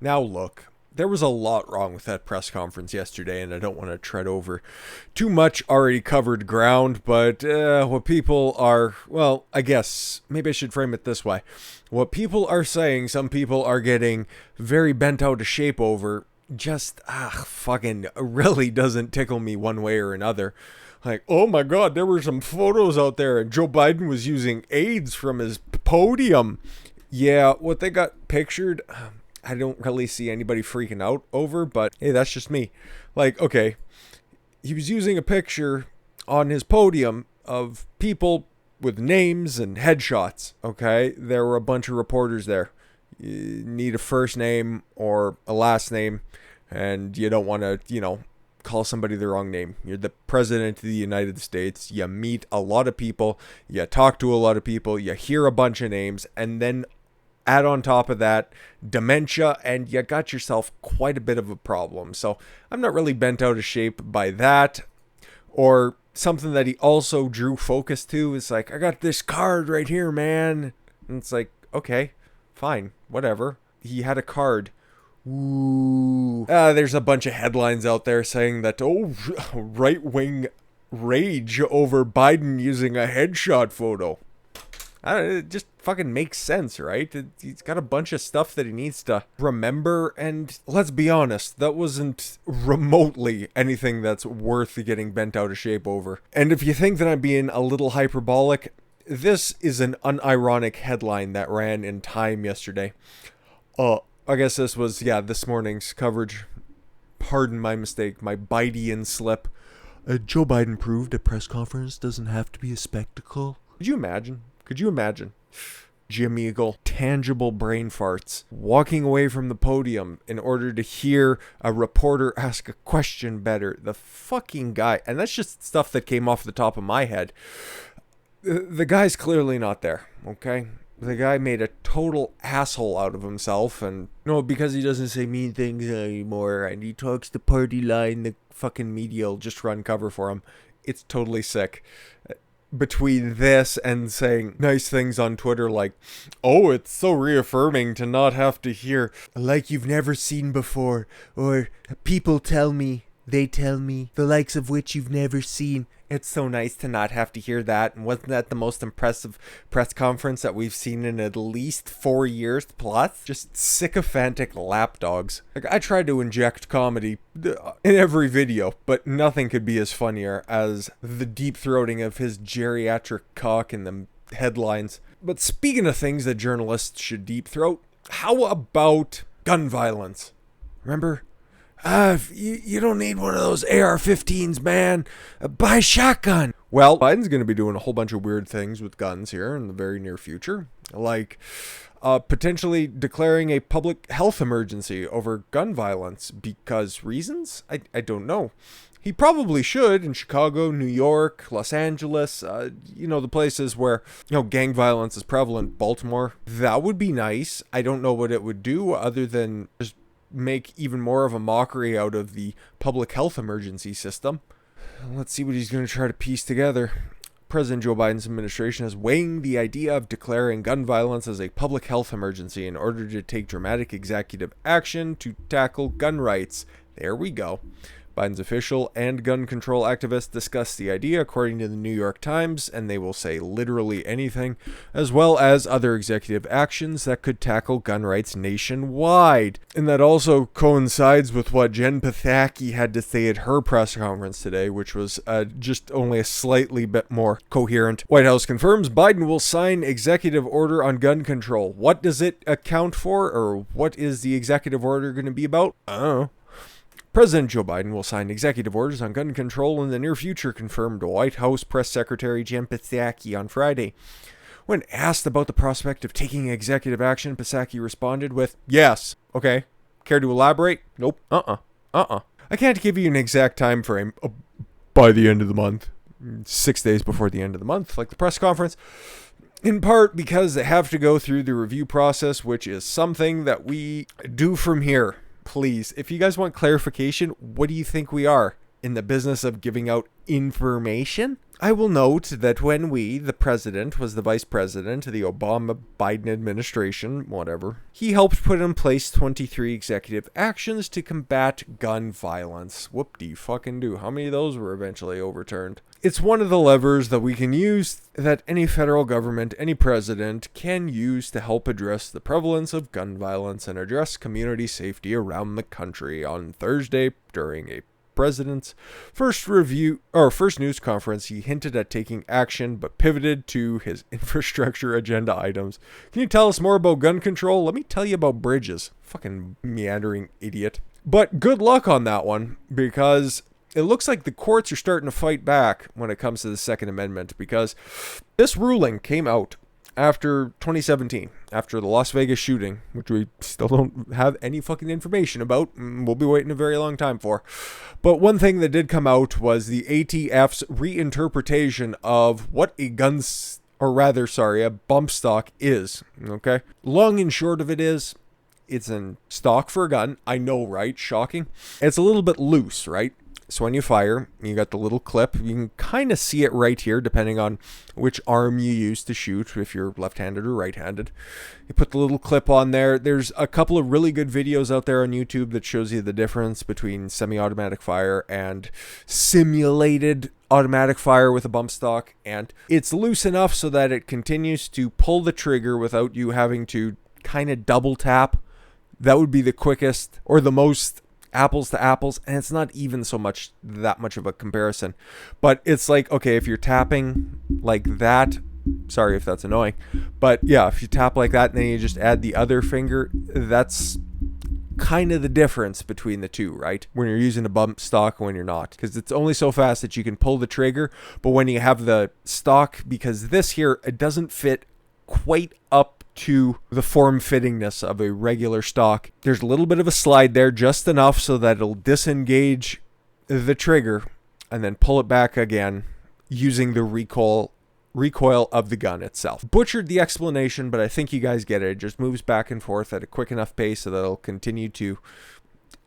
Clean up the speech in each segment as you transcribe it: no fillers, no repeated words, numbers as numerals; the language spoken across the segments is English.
Now look, there was a lot wrong with that press conference yesterday, and I don't want to tread over too much already covered ground, but what people are, well, I guess maybe I should frame it this way. What people are saying, some people are getting very bent out of shape over, just, fucking really doesn't tickle me one way or another. Like, oh my god, there were some photos out there, and Joe Biden was using aids from his podium. Yeah, what they got pictured, I don't really see anybody freaking out over, but hey, that's just me. Like, okay, he was using a picture on his podium of people with names and headshots, okay? There were a bunch of reporters there. You need a first name or a last name, and you don't want to, call somebody the wrong name. You're the president of the United States. You meet a lot of people. You talk to a lot of people. You hear a bunch of names, and then add on top of that dementia, and you got yourself quite a bit of a problem. So I'm not really bent out of shape by that. Or something that he also drew focus to is like, I got this card right here, man. And it's like, okay, fine, whatever. He had a card. Ooh. There's a bunch of headlines out there saying that, right-wing rage over Biden using a headshot photo. It just fucking makes sense, right? He's got a bunch of stuff that he needs to remember, and let's be honest, that wasn't remotely anything that's worth getting bent out of shape over. And if you think that I'm being a little hyperbolic, this is an unironic headline that ran in Time yesterday. I guess this was, this morning's coverage. Pardon my mistake, my Bidean slip. Joe Biden proved a press conference doesn't have to be a spectacle. Could you imagine? Jim Eagle, tangible brain farts, walking away from the podium in order to hear a reporter ask a question better. The fucking guy. And that's just stuff that came off the top of my head. The guy's clearly not there, okay? The guy made a total asshole out of himself, and because he doesn't say mean things anymore and he talks the party line, the fucking media will just run cover for him. It's totally sick. Between this and saying nice things on Twitter like, oh, it's so reaffirming to not have to hear like you've never seen before, or people tell me, they tell me, the likes of which you've never seen. It's so nice to not have to hear that. And wasn't that the most impressive press conference that we've seen in at least 4 years plus? Just sycophantic lapdogs. Like, I tried to inject comedy in every video, but nothing could be as funnier as the deep-throating of his geriatric cock in the headlines. But speaking of things that journalists should deep-throat, how about gun violence? Remember? You don't need one of those AR-15s, man. Buy a shotgun. Well, Biden's going to be doing a whole bunch of weird things with guns here in the very near future. Like potentially declaring a public health emergency over gun violence because reasons? I don't know. He probably should in Chicago, New York, Los Angeles, the places where, gang violence is prevalent. Baltimore. That would be nice. I don't know what it would do other than just make even more of a mockery out of the public health emergency system. Let's see what he's going to try to piece together. President Joe Biden's administration is weighing the idea of declaring gun violence as a public health emergency in order to take dramatic executive action to tackle gun rights. There we go. Biden's official and gun control activists discussed the idea, according to the New York Times, and they will say literally anything, as well as other executive actions that could tackle gun rights nationwide. And that also coincides with what Jen Psaki had to say at her press conference today, which was just only a slightly bit more coherent. White House confirms Biden will sign executive order on gun control. What does it account for, or what is the executive order going to be about? I don't know. President Joe Biden will sign executive orders on gun control in the near future, confirmed White House Press Secretary Jen Psaki on Friday. When asked about the prospect of taking executive action, Psaki responded with, yes. Okay. Care to elaborate? Nope. I can't give you an exact time frame. By the end of the month. 6 days before the end of the month, like the press conference. In part because they have to go through the review process, which is something that we do from here. Please, if you guys want clarification, what do you think we are? In the business of giving out information? I will note that when the president was the vice president of the Obama-Biden administration, whatever, he helped put in place 23 executive actions to combat gun violence. Whoop-de-fucking-do. How many of those were eventually overturned? It's one of the levers that we can use, that any federal government, any president can use to help address the prevalence of gun violence and address community safety around the country. On Thursday, during a president's first news conference, he hinted at taking action, but pivoted to his infrastructure agenda items. Can you tell us more about gun control? Let me tell you about bridges. Fucking meandering idiot. But good luck on that one, because it looks like the courts are starting to fight back when it comes to the Second Amendment, because this ruling came out after 2017, after the Las Vegas shooting, which we still don't have any fucking information about. We'll be waiting a very long time for. But one thing that did come out was the ATF's reinterpretation of what a a bump stock is. Okay? Long and short of it is, it's in stock for a gun. I know, right? Shocking. It's a little bit loose, right? So when you fire, you got the little clip. You can kind of see it right here, depending on which arm you use to shoot, if you're left-handed or right-handed. You put the little clip on there. There's a couple of really good videos out there on YouTube that shows you the difference between semi-automatic fire and simulated automatic fire with a bump stock. And it's loose enough so that it continues to pull the trigger without you having to kind of double tap. That would be the quickest or the most apples to apples, and it's not even that much of a comparison. But it's like, okay, if you're tapping like that, sorry if that's annoying, but yeah, if you tap like that and then you just add the other finger, that's kind of the difference between the two, right? When you're using a bump stock and when you're not, because it's only so fast that you can pull the trigger. But when you have the stock, because this here, it doesn't fit quite up to the form fittingness of a regular stock. There's a little bit of a slide there, just enough so that it'll disengage the trigger and then pull it back again using the recoil of the gun itself. Butchered the explanation, but I think you guys get it. It just moves back and forth at a quick enough pace so that it'll continue to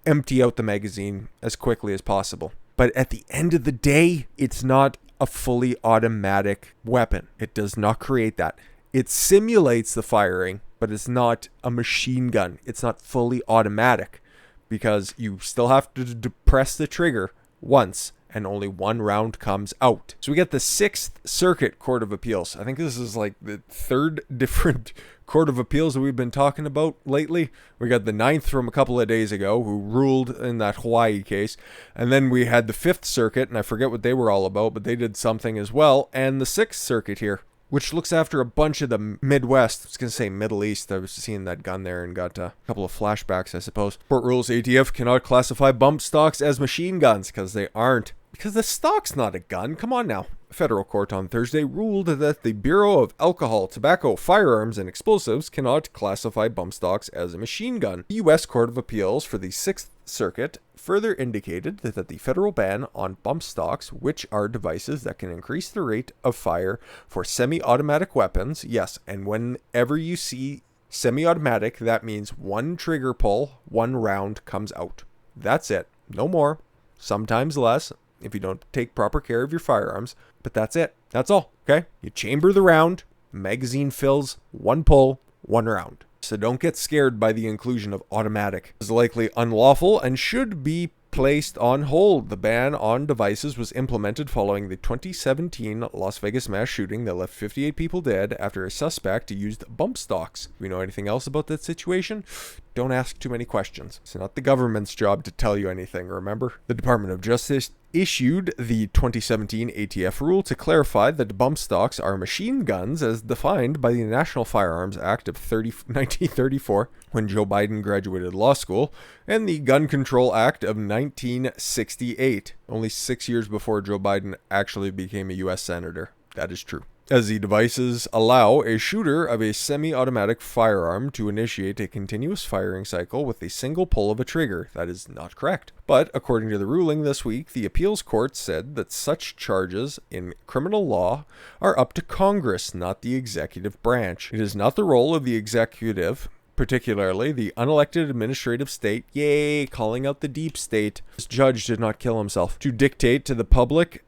empty out the magazine as quickly as possible. But at the end of the day, it's not a fully automatic weapon. It does not create that. It simulates the firing, but it's not a machine gun. It's not fully automatic, because you still have to press the trigger once and only one round comes out. So we get the 6th Circuit Court of Appeals. I think this is like the 3rd different Court of Appeals that we've been talking about lately. We got the 9th from a couple of days ago, who ruled in that Hawaii case. And then we had the 5th Circuit, and I forget what they were all about, but they did something as well. And the 6th Circuit here, which looks after a bunch of the Midwest. I was going to say Middle East. I was seeing that gun there and got a couple of flashbacks, I suppose. Court rules ATF cannot classify bump stocks as machine guns, because they aren't. Because the stock's not a gun. Come on now. A federal court on Thursday ruled that the Bureau of Alcohol, Tobacco, Firearms, and Explosives cannot classify bump stocks as a machine gun. The U.S. Court of Appeals for the 6th Circuit further indicated that the federal ban on bump stocks, which are devices that can increase the rate of fire for semi-automatic weapons, yes, and whenever you see semi-automatic, that means one trigger pull, one round comes out. That's it. No more. Sometimes less if you don't take proper care of your firearms, but that's it. That's all, okay? You chamber the round, magazine fills, one pull, one round. So don't get scared by the inclusion of automatic. It is likely unlawful and should be placed on hold. The ban on devices was implemented following the 2017 Las Vegas mass shooting that left 58 people dead after a suspect used bump stocks. If we know anything else about that situation, don't ask too many questions. It's not the government's job to tell you anything, remember? The Department of Justice issued the 2017 ATF rule to clarify that bump stocks are machine guns as defined by the National Firearms Act of 1934 when Joe Biden graduated law school, and the Gun Control Act of 1968, only 6 years before Joe Biden actually became a U.S. Senator. That is true. As the devices allow a shooter of a semi-automatic firearm to initiate a continuous firing cycle with a single pull of a trigger. That is not correct. But according to the ruling this week, the appeals court said that such charges in criminal law are up to Congress, not the executive branch. It is not the role of the executive, particularly the unelected administrative state, yay, calling out the deep state. This judge did not kill himself, to dictate to the public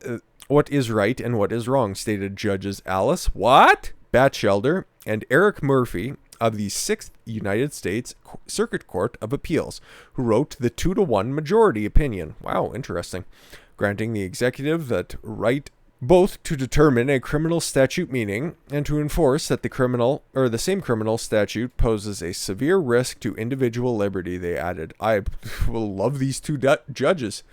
what is right and what is wrong, stated Judges Alice what? Batchelder and Eric Murphy of the 6th United States Circuit Court of Appeals, who wrote the 2-to-1 majority opinion. Wow, interesting. Granting the executive that right both to determine a criminal statute meaning and to enforce that the same criminal statute poses a severe risk to individual liberty, they added. I will love these two judges.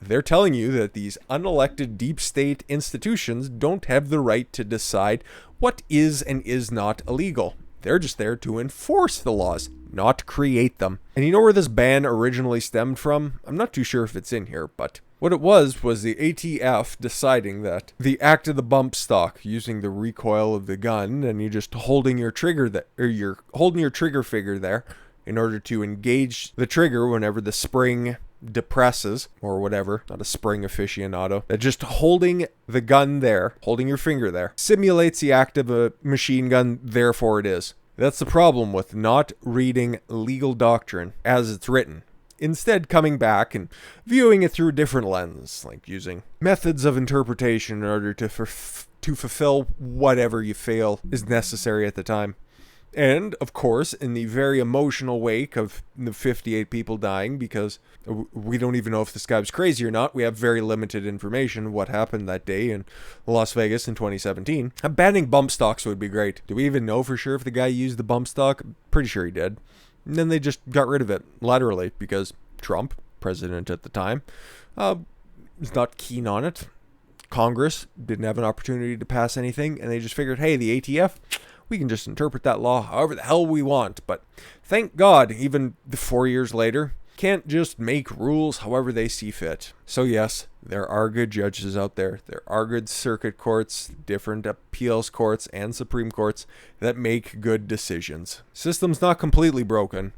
They're telling you that these unelected deep state institutions don't have the right to decide what is and is not illegal. They're just there to enforce the laws, not create them. And you know where this ban originally stemmed from? I'm not too sure if it's in here, but what it was the ATF deciding that the act of the bump stock, using the recoil of the gun, and you're just holding your trigger you're holding your trigger finger there in order to engage the trigger whenever the spring depresses or whatever, not a spring aficionado, that just holding the gun there, holding your finger there, simulates the act of a machine gun, therefore it is. That's the problem with not reading legal doctrine as it's written. Instead, coming back and viewing it through a different lens, like using methods of interpretation in order to fulfill whatever you feel is necessary at the time. And, of course, in the very emotional wake of the 58 people dying, because we don't even know if this guy was crazy or not, we have very limited information what happened that day in Las Vegas in 2017. Banning bump stocks would be great. Do we even know for sure if the guy used the bump stock? Pretty sure he did. And then they just got rid of it, laterally, because Trump, president at the time, was not keen on it. Congress didn't have an opportunity to pass anything, and they just figured, hey, the ATF, we can just interpret that law however the hell we want. But thank God, even 4 years later, can't just make rules however they see fit. So yes, there are good judges out there. There are good circuit courts, different appeals courts, and Supreme Courts that make good decisions. System's not completely broken.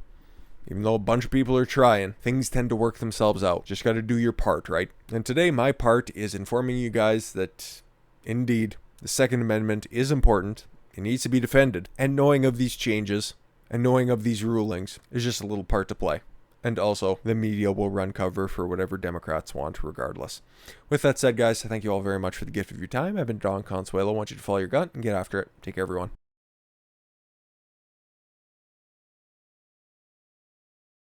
Even though a bunch of people are trying, things tend to work themselves out. Just got to do your part, right? And today, my part is informing you guys that, indeed, the Second Amendment is important. It needs to be defended. And knowing of these changes and knowing of these rulings is just a little part to play. And also, the media will run cover for whatever Democrats want regardless. With that said, guys, I thank you all very much for the gift of your time. I've been Don Consuelo. I want you to follow your gut and get after it. Take care, everyone.